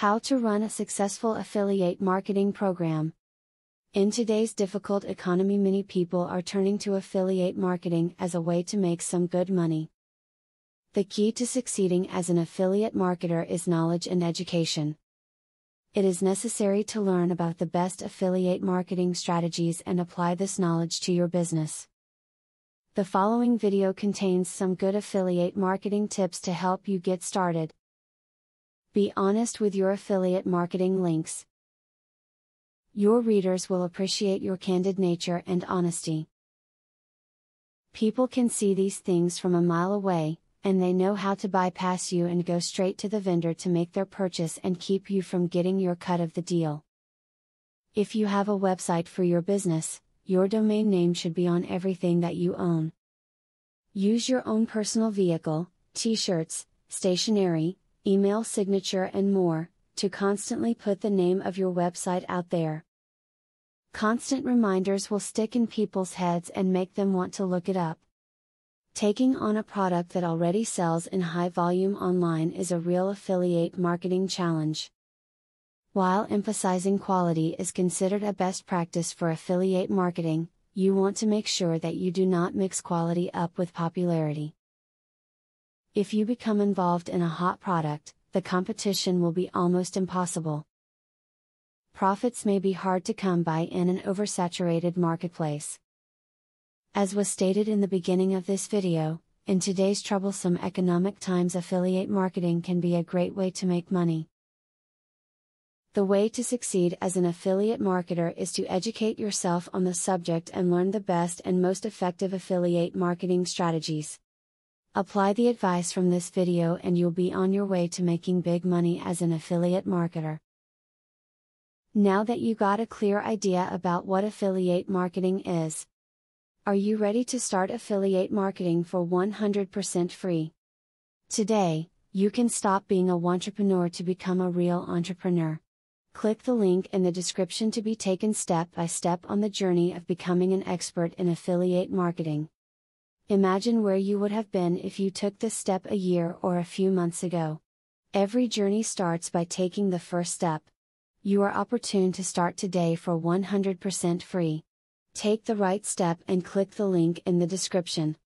How to run a successful affiliate marketing program. In today's difficult economy, many people are turning to affiliate marketing as a way to make some good money. The key to succeeding as an affiliate marketer is knowledge and education. It is necessary to learn about the best affiliate marketing strategies and apply this knowledge to your business. The following video contains some good affiliate marketing tips to help you get started. Be honest with your affiliate marketing links. Your readers will appreciate your candid nature and honesty. People can see these things from a mile away, and they know how to bypass you and go straight to the vendor to make their purchase and keep you from getting your cut of the deal. If you have a website for your business, your domain name should be on everything that you own. Use your own personal vehicle, t-shirts, stationery, email signature and more, to constantly put the name of your website out there. Constant reminders will stick in people's heads and make them want to look it up. Taking on a product that already sells in high volume online is a real affiliate marketing challenge. While emphasizing quality is considered a best practice for affiliate marketing, you want to make sure that you do not mix quality up with popularity. If you become involved in a hot product, the competition will be almost impossible. Profits may be hard to come by in an oversaturated marketplace. As was stated in the beginning of this video, in today's troublesome economic times, affiliate marketing can be a great way to make money. The way to succeed as an affiliate marketer is to educate yourself on the subject and learn the best and most effective affiliate marketing strategies. Apply the advice from this video and you'll be on your way to making big money as an affiliate marketer. Now that you got a clear idea about what affiliate marketing is, are you ready to start affiliate marketing for 100% free? Today, you can stop being a wantrepreneur to become a real entrepreneur. Click the link in the description to be taken step by step on the journey of becoming an expert in affiliate marketing. Imagine where you would have been if you took this step a year or a few months ago. Every journey starts by taking the first step. You are opportune to start today for 100% free. Take the right step and click the link in the description.